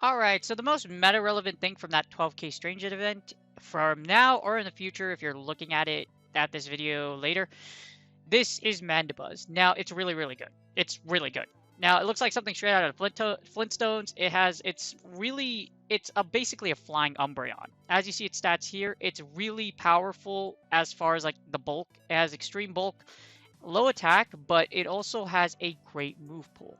Alright, so the most meta-relevant thing from that 12k Strange event from now or in the future, if you're looking at it at this video later, this is Mandibuzz. Now, it's really, really good. It's really good. Now, it looks like something straight out of Flintstones. It's basically a flying Umbreon. As you see its stats here, it's really powerful as far as like the bulk. It has extreme bulk, low attack, but it also has a great move pool.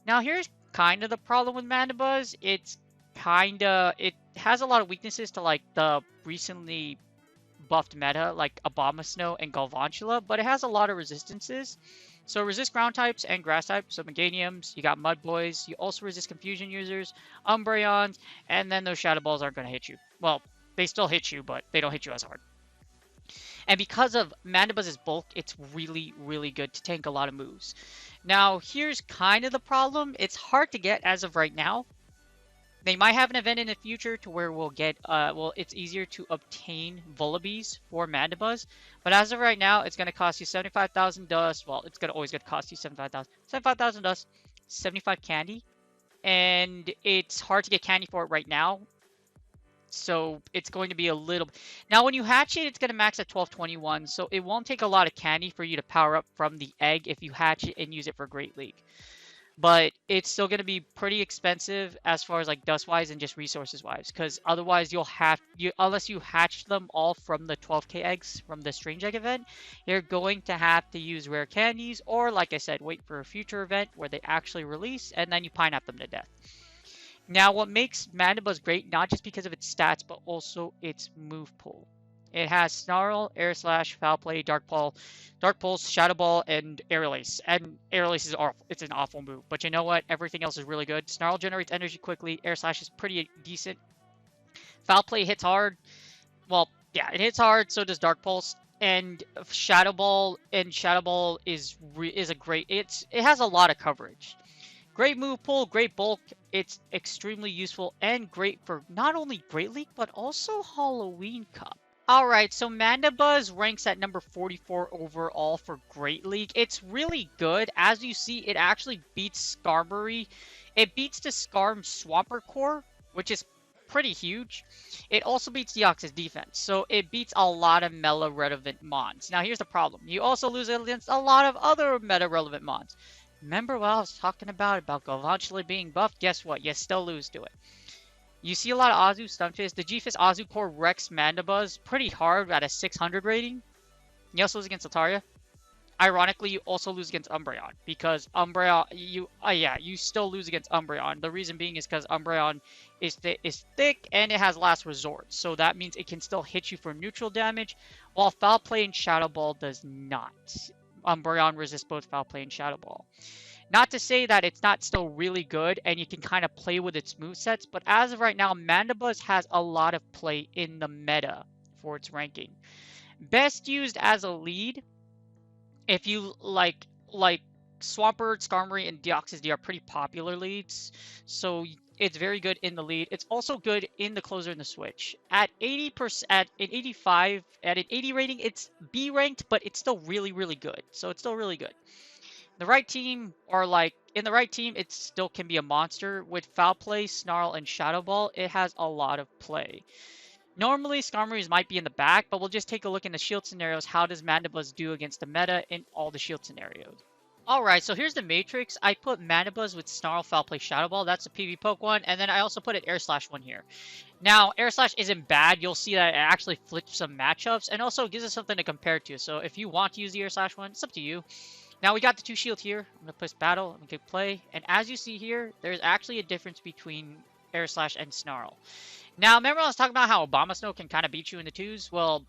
Now, here's kind of the problem with Mandibuzz. It has a lot of weaknesses to like the recently buffed meta like Abomasnow and Galvantula, but it has a lot of resistances. So resist ground types and grass types, so Meganiums, you got Mud Boys, you also resist Confusion users, Umbreons, and then those Shadow Balls aren't going to hit you. Well, they still hit you, but they don't hit you as hard. And because of Mandibuzz's bulk, it's really, really good to tank a lot of moves. Now, here's kind of the problem. It's hard to get as of right now. They might have an event in the future to where we'll get, it's easier to obtain Vullabies for Mandibuzz. But as of right now, it's going to cost you 75,000 dust. Well, it's always going to cost you 75,000 dust, 75 candy. And it's hard to get candy for it right now. So it's going to be a little... Now, when you hatch it, it's going to max at 1221. So it won't take a lot of candy for you to power up from the egg if you hatch it and use it for Great League. But it's still going to be pretty expensive as far as like dust-wise and just resources-wise. Because otherwise, unless you hatch them all from the 12k eggs from the Strange Egg event, you're going to have to use rare candies. Or, like I said, wait for a future event where they actually release, and then you pineapple them to death. Now, what makes Mandibuzz great, not just because of its stats, but also its move pool. It has Snarl, Air Slash, Foul Play, Dark Pulse, Shadow Ball, and Aerial Ace. And Aerial Ace is awful. It's an awful move. But you know what? Everything else is really good. Snarl generates energy quickly. Air Slash is pretty decent. Foul Play hits hard. Well, yeah, it hits hard. So does Dark Pulse. And Shadow Ball is a great... It has a lot of coverage. Great move pool, great bulk. It's extremely useful and great for not only Great League, but also Halloween Cup. Alright, so Mandibuzz ranks at number 44 overall for Great League. It's really good. As you see, it actually beats Skarmory. It beats the Skarm Swampert Core, which is pretty huge. It also beats Deoxys defense, so it beats a lot of meta-relevant mons. Now, here's the problem. You also lose against a lot of other meta-relevant mons. Remember what I was talking about Galvantula being buffed? Guess what? You still lose to it. You see a lot of Azu Stunfisk. The G-Fist Azu Core wrecks Mandibuzz pretty hard at a 600 rating. You also lose against Altaria. Ironically, you also lose against Umbreon. Because Umbreon, you still lose against Umbreon. The reason being is because Umbreon is thick and it has Last Resort. So that means it can still hit you for neutral damage, while Foul Play and Shadow Ball does not. Umbreon resists both Foul Play and Shadow Ball. Not to say that it's not still really good and you can kind of play with its movesets, but as of right now, Mandibuzz has a lot of play in the meta for its ranking. Best used as a lead, if you like Swampert, Skarmory, and Deoxys, they are pretty popular leads, so it's very good in the lead. It's also good in the closer and the switch. At 80%, at an 85, at an 80 rating, it's B ranked, but it's still really, really good. So it's still really good. The right team, or like in the right team, it still can be a monster. With Foul Play, Snarl, and Shadow Ball, it has a lot of play. Normally, Skarmory might be in the back, but we'll just take a look in the shield scenarios. How does Mandibuzz do against the meta in all the shield scenarios? Alright, so here's the matrix. I put Mandibuzz with Snarl, Foul Play, Shadow Ball. That's a PV poke one. And then I also put an Air Slash one here. Now, Air Slash isn't bad. You'll see that it actually flips some matchups. And also gives us something to compare to. So if you want to use the Air Slash one, it's up to you. Now, we got the 2 shield here. I'm going to place Battle. I'm going to play. And as you see here, there's actually a difference between Air Slash and Snarl. Now, remember I was talking about how Abomasnow can kind of beat you in the 2s? Well,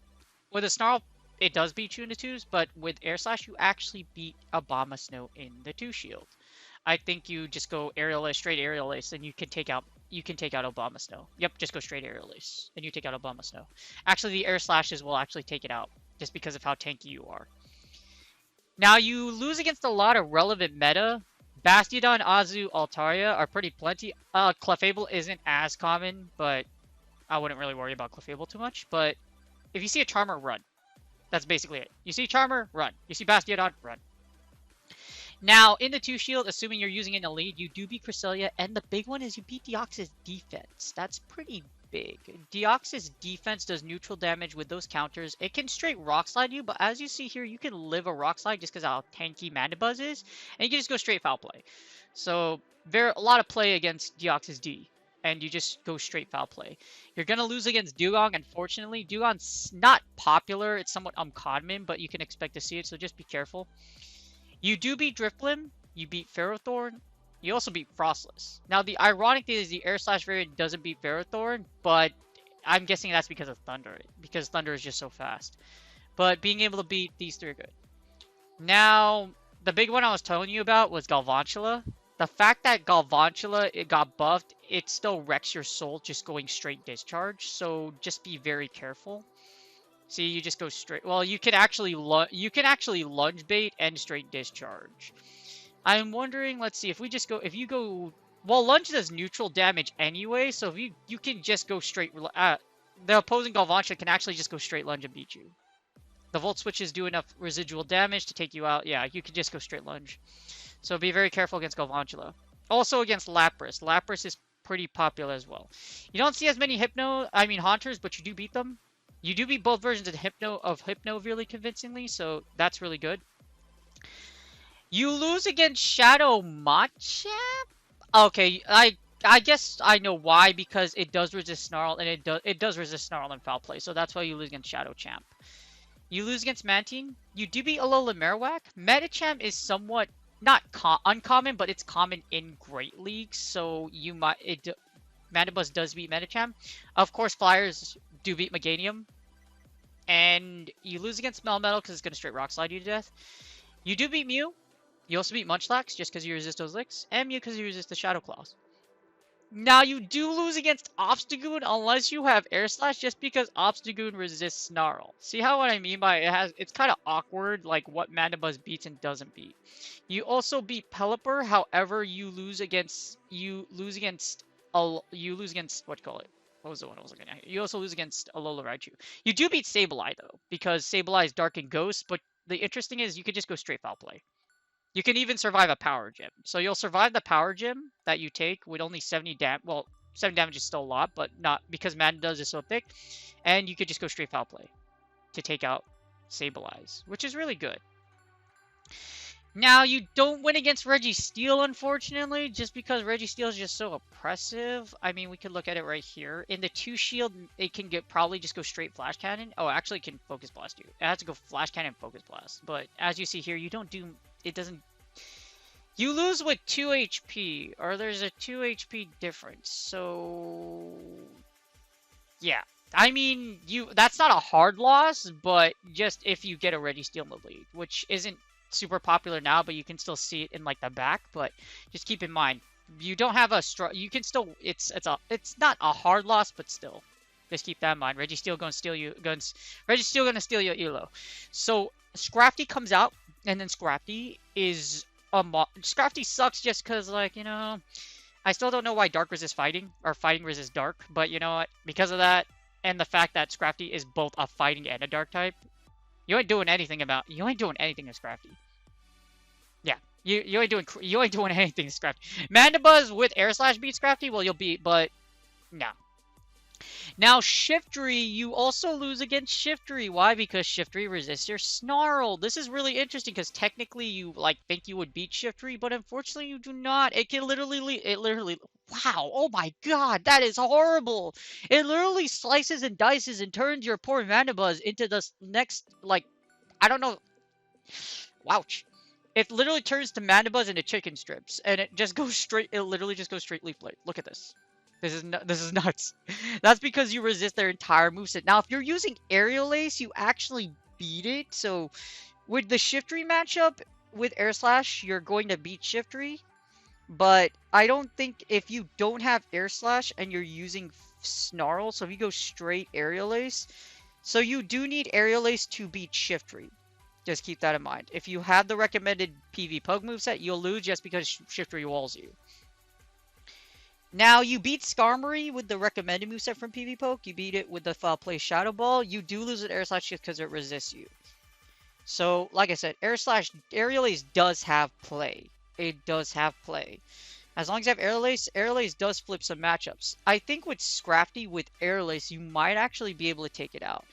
with a Snarl, it does beat you in the 2s, but with Air Slash, you actually beat Abomasnow in the 2 shield. I think you just go Aerial Ace, straight Aerial Ace, and you can take out Obama Snow. Yep, just go straight Aerial Ace, and you take out Obama Snow. Actually, the Air Slashes will actually take it out, just because of how tanky you are. Now, you lose against a lot of relevant meta. Bastiodon, Azu, Altaria are pretty plenty. Clefable isn't as common, but I wouldn't really worry about Clefable too much. But if you see a Charmer, run. That's basically it. You see Charmer, run. You see Bastiodon, run. Now, in the 2-shield, assuming you're using an Elite, you do beat Cresselia, and the big one is you beat Deoxys defense. That's pretty big. Deoxys defense does neutral damage with those counters. It can straight Rock Slide you, but as you see here, you can live a Rock Slide just because how tanky Mandibuzz is, and you can just go straight Foul Play. So, there are a lot of play against Deoxys D, and you just go straight Foul Play. You're going to lose against Dugong, unfortunately. Dugong's not popular. It's somewhat uncommon, but you can expect to see it, so just be careful. You do beat Drifblim, you beat Ferrothorn, you also beat Frostless. Now, the ironic thing is the Air Slash variant doesn't beat Ferrothorn, but I'm guessing that's because of Thunder, because Thunder is just so fast. But being able to beat these three are good. Now, the big one I was telling you about was Galvantula. The fact that Galvantula, it got buffed, it still wrecks your soul just going straight Discharge, so just be very careful. See, you just go straight. Well, you can actually lunge bait and straight Discharge. I'm wondering. Let's see if we just go. If you go, well, lunge does neutral damage anyway, so if you can just go straight. The opposing Galvantula can actually just go straight lunge and beat you. The Volt Switches do enough residual damage to take you out. Yeah, you can just go straight lunge. So be very careful against Galvantula. Also against Lapras. Lapras is pretty popular as well. You don't see as many Haunters, but you do beat them. You do beat both versions of Hypno really convincingly, so that's really good. You lose against Shadow Machamp? Okay, I guess I know why, because it does resist Snarl, and it does resist Snarl and Foul Play, so that's why you lose against Shadow Champ. You lose against Mantine. You do beat Alola Marowak. Medicham is somewhat not uncommon, but it's common in Great Leagues, so you might Mandibuzz does beat Medicham. Of course, Flyers do beat Meganium. And you lose against Melmetal because it's going to straight Rock Slide you to death. You do beat Mew. You also beat Munchlax just because you resist those licks. And Mew because you resist the Shadow Claws. Now, you do lose against Obstagoon unless you have Air Slash, just because Obstagoon resists Snarl. See how what I mean by it's kind of awkward, like what Mandibuzz beats and doesn't beat. You also beat Pelipper, however, you lose against what you call it? What was the one I was looking at? You also lose against Alola Raichu. You do beat Sableye though, because Sableye is Dark and Ghost, but the interesting is you could just go straight Foul Play. You can even survive a Power Gem. So you'll survive the Power Gem that you take with only 70 damage. Well, 7 damage is still a lot, but not because Mandibuzz is so thick. And you could just go straight Foul Play to take out Sableye, which is really good. Now, you don't win against Reggie Steele, unfortunately, just because Reggie Steele is just so oppressive. I mean, we could look at it right here. In the 2-shield, it can probably just go straight Flash Cannon. Oh, actually, it can Focus Blast you. It has to go Flash Cannon and Focus Blast. But as you see here, you don't do... It doesn't... You lose with 2 HP, or there's a 2 HP difference. So... Yeah. I mean, that's not a hard loss, but just if you get a Reggie Steele in the lead, which isn't super popular now, but you can still see it in like the back. But just keep in mind, you don't have you can still, it's not a hard loss, but still, just keep that in mind. Reggie Steele gonna steal you, Reggie Steele gonna steal your elo. So Scrafty comes out, and then Scrafty is Scrafty sucks just because, like, you know, I still don't know why Dark resists Fighting or Fighting resists Dark, but you know what? Because of that and the fact that Scrafty is both a Fighting and a Dark type, you ain't doing anything with Scrafty. Yeah, you ain't doing anything with Scrafty. Mandibuzz with Air Slash beats Scrafty, well, you'll beat, but no. Now, Shiftry, you also lose against Shiftry. Why? Because Shiftry resists your Snarl. This is really interesting because technically you think you would beat Shiftry, but unfortunately you do not. It can literally, wow, oh my god, that is horrible. It literally slices and dices and turns your poor Mandibuzz into the next, I don't know. Wouch. It literally turns the Mandibuzz into chicken strips, and it literally just goes straight Leaf Blade. Look at this. This is nuts. That's because you resist their entire moveset. Now, if you're using Aerial Ace, you actually beat it. So, with the Shiftry matchup, with Air Slash, you're going to beat Shiftry. But I don't think if you don't have Air Slash and you're using Snarl, so if you go straight Aerial Ace, so you do need Aerial Ace to beat Shiftry. Just keep that in mind. If you have the recommended PV Pug moveset, you'll lose just because Shiftry walls you. Now, you beat Skarmory with the recommended moveset from PV Poke. You beat it with the Foul Play Shadow Ball. You do lose an Air Slash just because it resists you. So, like I said, Aerial Ace does have play. It does have play. As long as you have Aerial Ace does flip some matchups. I think with Scrafty, with Aerial Ace, you might actually be able to take it out.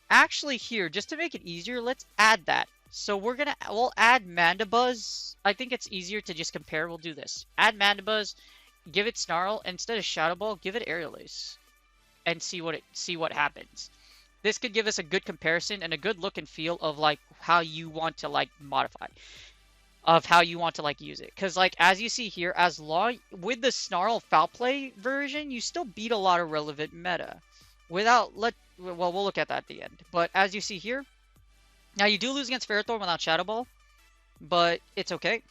Actually, here, just to make it easier, let's add that. So we'll add Mandibuzz. I think it's easier to just compare. We'll do this. Add Mandibuzz, give it Snarl, and instead of Shadow Ball, give it Aerial Ace. And see what happens. This could give us a good comparison and a good look and feel of like how you want to like modify, of how you want to like use it. Because like as you see here, as long with the Snarl Foul Play version, you still beat a lot of relevant meta. Well, we'll look at that at the end. But as you see here, now you do lose against Ferrothorn without Shadow Ball, but it's okay.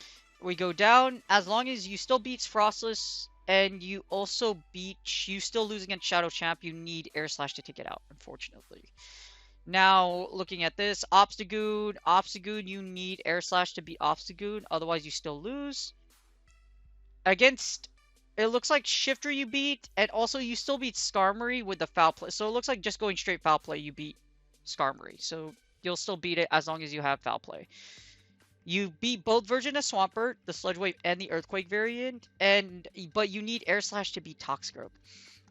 We go down, as long as you still beats Frostless, and you still lose against Shadow Champ, you need Air Slash to take it out, unfortunately. Now, looking at this, Obstagoon, you need Air Slash to beat Obstagoon, otherwise you still lose. Against, it looks like Shiftry you beat, and also you still beat Skarmory with the Foul Play. So it looks like just going straight Foul Play, you beat Skarmory. So you'll still beat it as long as you have Foul Play. You beat both versions of Swampert, the Sludge Wave and the Earthquake variant, but you need Air Slash to beat Toxicroak.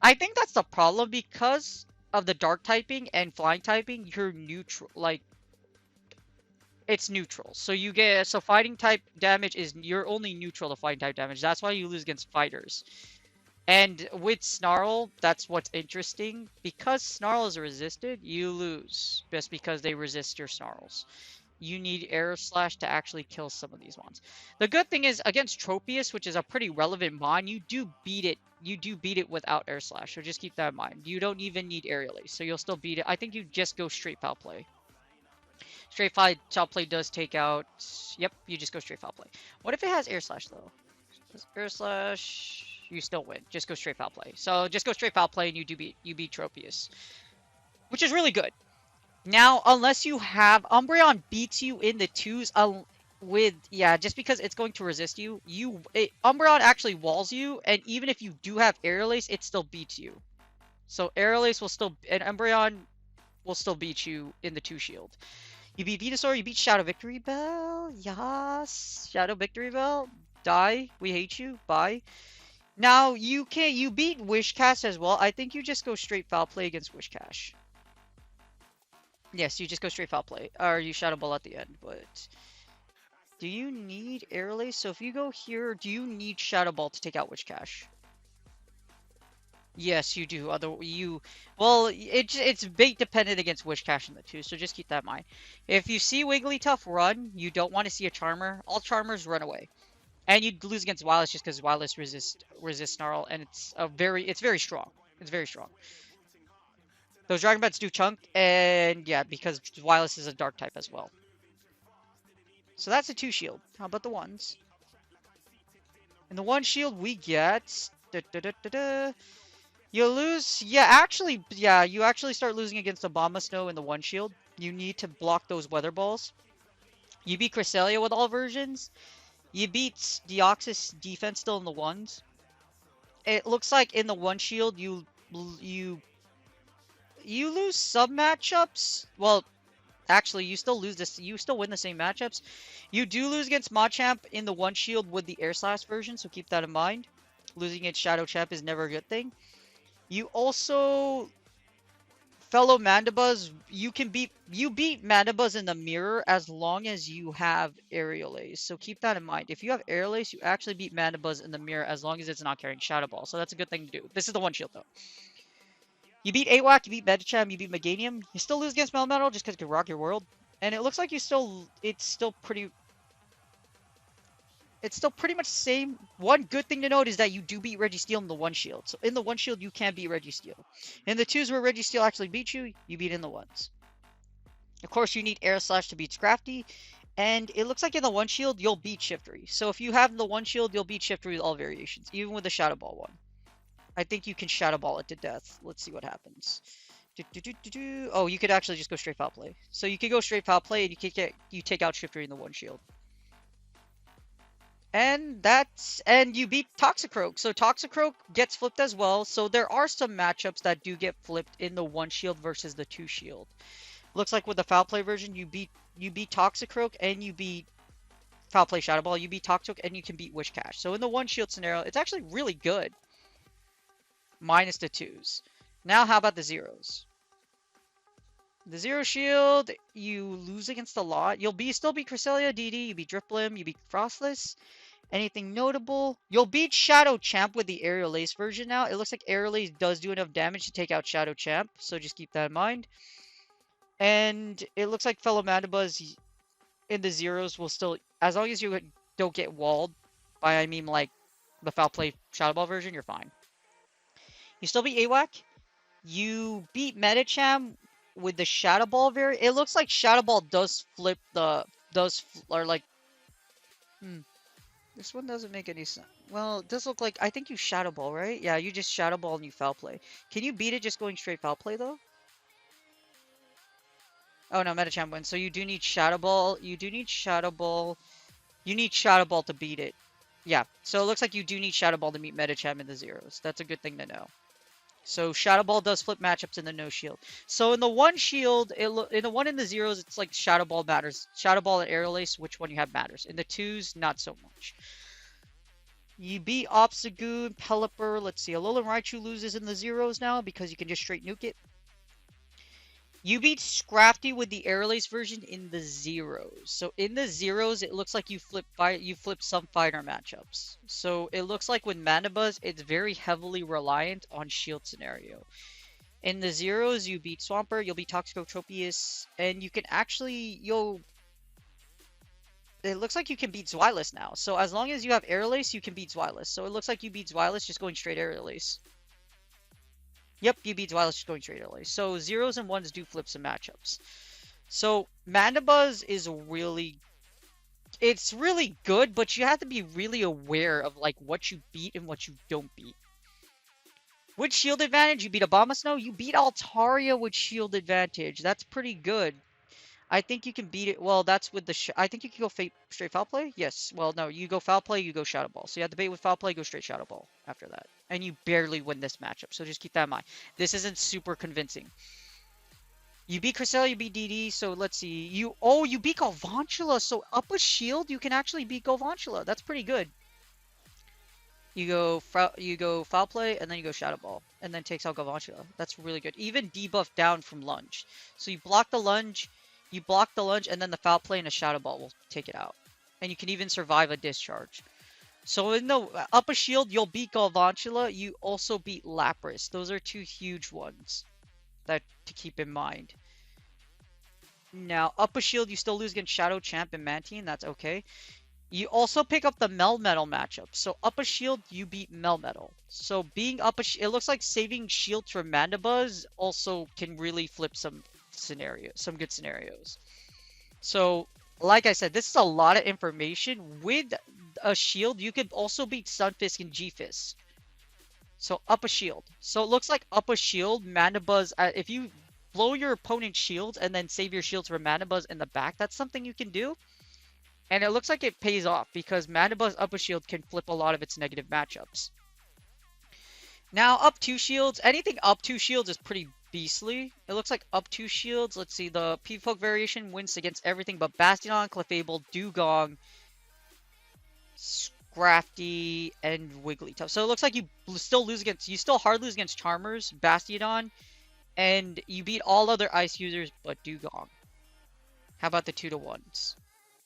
I think that's the problem because of the Dark typing and Flying typing. You're neutral, like it's neutral. So Fighting type damage you're only neutral to Fighting type damage. That's why you lose against fighters. And with Snarl, that's what's interesting. Because Snarl is resisted, you lose just because they resist your Snarls. You need Air Slash to actually kill some of these ones. The good thing is, against Tropius, which is a pretty relevant mon, you do beat it. You do beat it without Air Slash, so just keep that in mind. You don't even need Aerial Ace, so you'll still beat it. I think you just go straight Foul Play. Straight Foul Play does take out... Yep, you just go straight Foul Play. What if it has Air Slash, though? Air Slash... You still win. Just go straight Foul Play. So just go straight Foul Play, and you beat Tropius. Which is really good. Now, unless you have Umbreon beats you in the twos just because it's going to resist you. Umbreon actually walls you, and even if you do have Aerial Ace, it still beats you. So Aerial Ace and Umbreon will still beat you in the 2 shield. You beat Venusaur, you beat Shadow Victory Bell. Yes, Shadow Victory Bell. Die. We hate you. Bye. Now you beat Wishcash as well. I think you just go straight Foul Play against Wishcash. Yes, you just go straight Foul Play, or you Shadow Ball at the end, but... Do you need Aerial Ace? So if you go here, do you need Shadow Ball to take out Wishcash? Yes, you do. Well, it's bait dependent against Wishcash in the 2, so just keep that in mind. If you see Wigglytuff run, you don't want to see a Charmer. All Charmers run away. And you lose against Wireless just because Wireless resists Snarl, and it's very strong. It's very strong. Those Dragon Bats do chunk, and yeah, because Wireless is a Dark type as well. So that's a 2 shield. How about the 1s? In the 1 shield, we get... You lose... you actually start losing against Abomasnow in the 1 shield. You need to block those Weather Balls. You beat Cresselia with all versions. You beat Deoxys defense still in the 1s. It looks like in the 1 shield, you lose some matchups. Well, actually, you still lose this. You still win the same matchups. You do lose against Machamp in the 1 shield with the Air Slash version, so keep that in mind. Losing against Shadow Champ is never a good thing. You also... Fellow Mandibuzz, you beat Mandibuzz in the mirror as long as you have Aerial Ace. So keep that in mind. If you have Aerial Ace, you actually beat Mandibuzz in the mirror as long as it's not carrying Shadow Ball. So that's a good thing to do. This is the 1 shield, though. You beat AWAC, you beat Medicham, you beat Meganium. You still lose against Melmetal just because it could rock your world. And it looks like it's still pretty much the same. One good thing to note is that you do beat Reggie Steele in the 1 shield. So in the 1 shield, you can beat Reggie Steele. In the 2s where Reggie Steele actually beats you, you beat in the 1s. Of course, you need Air Slash to beat Scrafty. And it looks like in the one shield, you'll beat Shiftry. So if you have the one shield, you'll beat Shiftry with all variations, even with the Shadow Ball one. I think you can Shadow Ball it to death. Let's see what happens. Oh, you could actually just go straight foul play. So you could go straight foul play, and you take out Shiftry in the one shield. And you beat Toxicroak. So Toxicroak gets flipped as well. So there are some matchups that do get flipped in the one shield versus the two shield. Looks like with the foul play version, you beat Toxicroak and you beat foul play Shadow Ball. You beat Toxicroak and you can beat Wish Cash. So in the one shield scenario, it's actually really good. Minus the twos. Now how about the zeros? The zero shield, you lose against a lot. You'll still beat Cresselia, DD, you beat Driplim, you beat Frostless. Anything notable? You'll beat Shadow Champ with the Aerial Ace version now. It looks like Aerial Ace does do enough damage to take out Shadow Champ, so just keep that in mind. And it looks like fellow Mandibuzz in the zeros will still, as long as you don't get walled by, I mean, like, the Foul Play Shadow Ball version, you're fine. You still beat AWAC. You beat Medicham with the Shadow Ball variant. It looks like Shadow Ball does flip the, this one doesn't make any sense. Well, it does look like, I think you Shadow Ball, right? Yeah, you just Shadow Ball and you Foul Play. Can you beat it just going straight Foul Play, though? Oh, no, Medicham wins. So you do need Shadow Ball. You do need Shadow Ball. You need Shadow Ball to beat it. Yeah, so it looks like you do need Shadow Ball to meet Medicham in the zeros. That's a good thing to know. So Shadow Ball does flip matchups in the no shield. So in the one shield, in the one in the zeros, it's like Shadow Ball matters. Shadow Ball and Aerial Ace, which one you have matters. In the twos, not so much. You beat Obstagoon, Pelipper. Let's see, Alolan Raichu loses in the zeros now because you can just straight nuke it. You beat Scrafty with the Aerial Ace version in the zeros. So in the zeros, it looks like you flip some fighter matchups. So it looks like with Mandibuzz, it's very heavily reliant on shield scenario. In the zeros, you beat Swampert, you'll beat Toxicroak, and you can actually, it looks like you can beat Zweilous now. So as long as you have Aerial Ace, you can beat Zweilous. So it looks like you beat Zweilous just going straight Aerial Ace. Yep, you beat Zweilous just going straight Aerial Ace. So zeros and ones do flip some matchups. So Mandibuzz is it's really good, but you have to be really aware of like what you beat and what you don't beat. With shield advantage, you beat Abomasnow. You beat Altaria with shield advantage. That's pretty good. I think you can beat it. Well, that's with the... I think you can go straight foul play. Yes. Well, no. You go foul play, you go Shadow Ball. So you have to bait with foul play, go straight Shadow Ball after that. And you barely win this matchup. So just keep that in mind. This isn't super convincing. You beat Cresselia, you beat DD. So let's see. You beat Galvantula. So up a shield, you can actually beat Galvantula. That's pretty good. You go foul play, and then you go Shadow Ball, and then takes out Galvantula. That's really good. Even debuff down from lunge. So you block the lunge, and then the foul play and a Shadow Ball will take it out. And you can even survive a discharge. So in the up a shield, you'll beat Galvantula. You also beat Lapras. Those are two huge ones that to keep in mind. Now, up a shield, you still lose against Shadow Champ and Mantine. That's okay. You also pick up the Melmetal matchup. So up a shield, you beat Melmetal. So being up a it looks like saving shields for Mandibuzz also can really flip some good scenarios. So, like I said, this is a lot of information. With a shield, you could also beat Stunfisk and G-Fisk. So up a shield. So it looks like up a shield, Mandibuzz, if you blow your opponent's shields and then save your shields for Mandibuzz in the back, that's something you can do. And it looks like it pays off because Mandibuzz up a shield can flip a lot of its negative matchups. Now, up two shields. Anything up two shields is pretty beastly. It looks like up two shields. Let's see. The P-Folk variation wins against everything but Bastiodon, Clefable, Dugong, Scrafty, and Wigglytuff. So it looks like you still hard lose against Charmers, Bastiodon, and you beat all other ice users but Dugong. How about the 2-to-1s?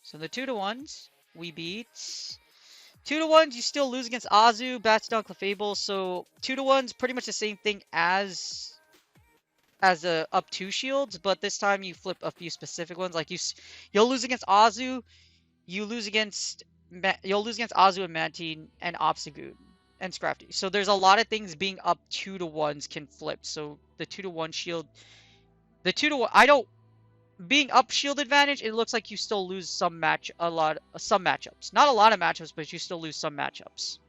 So the 2-to-1s, we beat... 2-to-1s, you still lose against Azu, Bastiodon, Clefable. So 2-to-1s, pretty much the same thing as the up 2 shields, but this time you flip a few specific ones. Like you'll lose against Azu, you'll lose against Azu and Mantine and Obstagoon and Scrafty. So there's a lot of things being up 2-to-1s can flip. So the 2-to-1 shield, the 2-to-1, being up shield advantage, it looks like you still lose some matchups. Not a lot of matchups, but you still lose some matchups.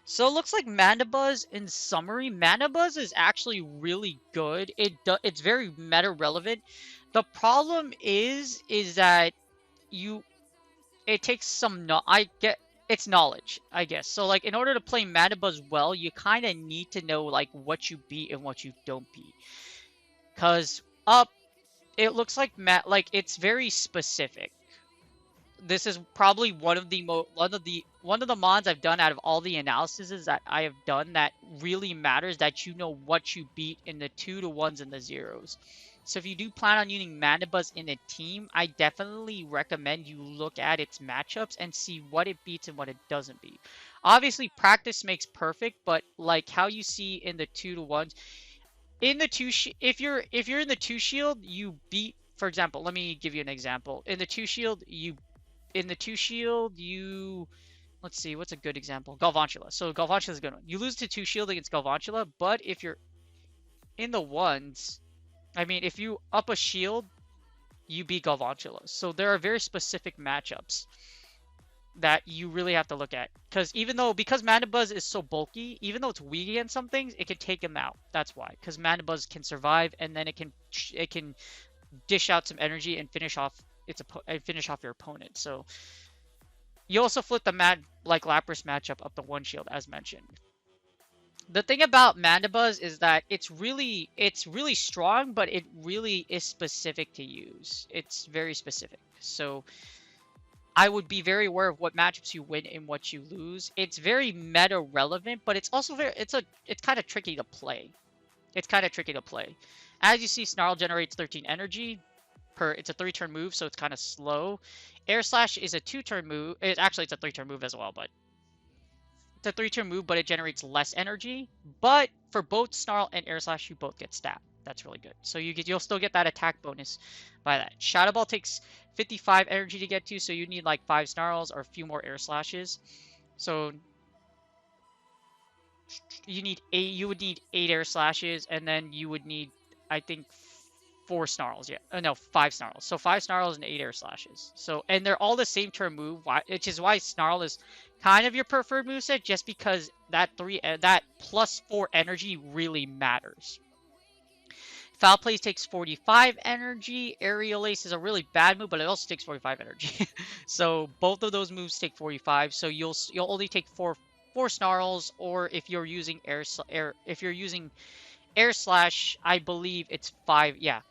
So it looks like Mandibuzz, in summary, Mandibuzz is actually really good. It's very meta relevant. The problem is that it takes some it's knowledge, I guess. So like in order to play Mandibuzz well, you kind of need to know like what you beat and what you don't beat. Cause up, it looks like it's very specific. This is probably one of the mons I've done out of all the analyses that I have done that really matters, that you know what you beat in the 2 to 1s and the 0s. So if you do plan on using Mandibuzz in a team, I definitely recommend you look at its matchups and see what it beats and what it doesn't beat. Obviously, practice makes perfect, but like how you see in the 2 to 1s, in the if you're in the 2 shield, you beat, for example, let me give you an example. In the 2 shield, let's see, what's a good example? Galvantula. So Galvantula is a good one. You lose to 2 shield against Galvantula, but if you're in the 1s, I mean, if you up a shield, you beat Galvantula. So there are very specific matchups that you really have to look at. Because Mandibuzz is so bulky, even though it's weak against some things, it can take him out. That's why. Because Mandibuzz can survive, and then it can dish out some energy and finish off your opponent. So you also flip the Lapras matchup up the 1 shield, as mentioned. The thing about Mandibuzz is that it's really strong, but it really is specific to use. It's very specific. So I would be very aware of what matchups you win and what you lose. It's very meta relevant, but it's also it's kind of tricky to play. As you see, Snarl generates 13 energy. It's a 3-turn move, so it's kind of slow. Air Slash is a 2-turn move. It's a 3-turn move as well, but it's a 3-turn move, but it generates less energy. But for both Snarl and Air Slash, you both get stat. That's really good. So you'll still get that attack bonus by that. Shadow Ball takes 55 energy to get to, so you need like 5 Snarls or a few more Air Slashes. So you would need 8 Air Slashes, and then you would need, I think, 4 Snarls, yeah. No, 5 Snarls. So 5 Snarls and 8 Air Slashes. So, and they're all the same turn move, which is why Snarl is kind of your preferred moveset, just because that plus 4 energy really matters. Foul Play takes 45 energy. Aerial Ace is a really bad move, but it also takes 45 energy. So both of those moves take 45. So you'll only take 4 Snarls, or if you're using Air Slash, I believe it's 5. Yeah.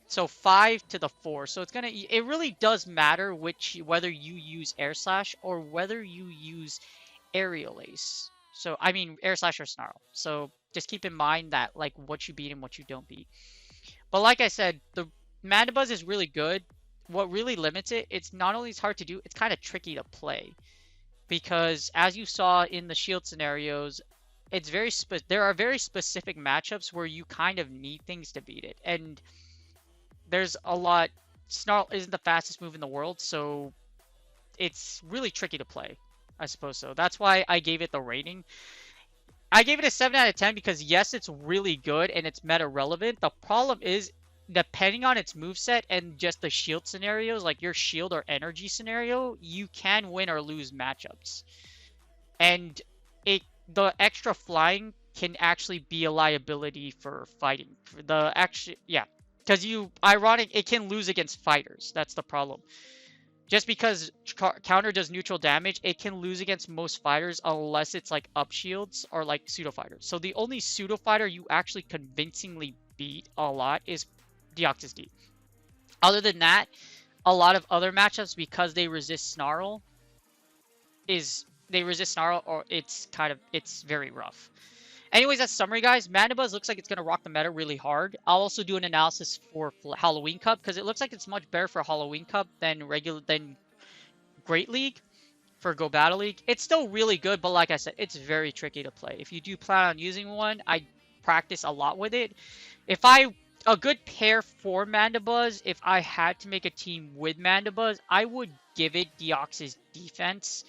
So 5 to the 4. So it really does matter whether you use Air Slash or whether you use Aerial Ace. So I mean Air Slash or Snarl. So just keep in mind that like what you beat and what you don't beat. But like I said, the Mandibuzz is really good. What really limits it, it's not only hard to do, it's kind of tricky to play. Because as you saw in the shield scenarios, there are very specific matchups where you kind of need things to beat it. And there's a lot. Snarl isn't the fastest move in the world, so it's really tricky to play, I suppose so. That's why I gave it the rating. I gave it a 7 out of 10 because yes, it's really good and it's meta relevant. The problem is, depending on its moveset and just the shield scenarios, like your shield or energy scenario, you can win or lose matchups. And the extra flying can actually be a liability for fighting. Because it can lose against fighters. That's the problem. Just because counter does neutral damage, it can lose against most fighters unless it's like up shields or like pseudo fighters. So the only pseudo fighter you actually convincingly beat a lot is Deoxys D. Other than that, a lot of other matchups, because they resist Snarl, it's very rough. Anyways, that's summary, guys. Mandibuzz looks like it's going to rock the meta really hard. I'll also do an analysis for Halloween Cup, because it looks like it's much better for Halloween Cup than Great League for Go Battle League. It's still really good, but like I said, it's very tricky to play. If you do plan on using one, I practice a lot with it. A good pair for Mandibuzz, if I had to make a team with Mandibuzz, I would give it Deoxys Defense.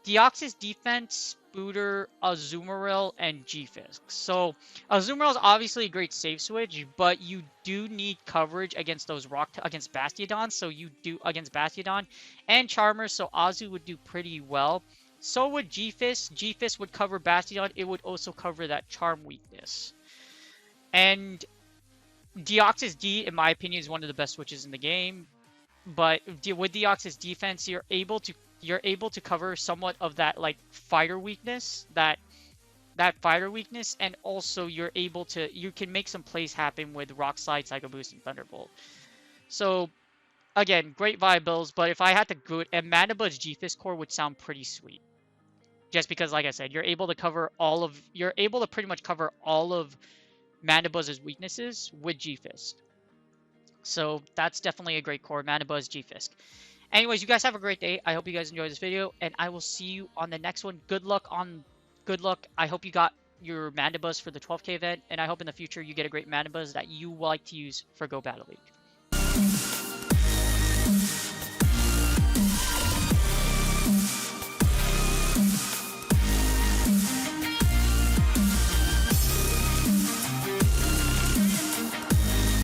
Deoxys Defense Booter, Azumarill, and G-Fisk. So Azumarill is obviously a great save switch, but you do need coverage against those against Bastiodon. So you do against Bastiodon and Charmer. So Azu would do pretty well. So would G-Fisk. G-Fisk would cover Bastiodon. It would also cover that Charm weakness. And Deoxys D, in my opinion, is one of the best switches in the game. But with Deoxys defense, you're able to cover somewhat of that like fighter weakness, that fighter weakness, and also you can make some plays happen with Rock Slide, Psycho Boost, and Thunderbolt. So again, great vibe builds, but if I had to go, a Mandibuzz G-Fisk core would sound pretty sweet. Just because, like I said, you're able to pretty much cover all of Mandibuzz's weaknesses with G-Fisk. So that's definitely a great core, Mandibuzz G-Fisk. Anyways, you guys have a great day. I hope you guys enjoyed this video, and I will see you on the next one. Good luck. I hope you got your Mandibuzz for the 12K event, and I hope in the future you get a great Mandibuzz that you like to use for Go Battle League.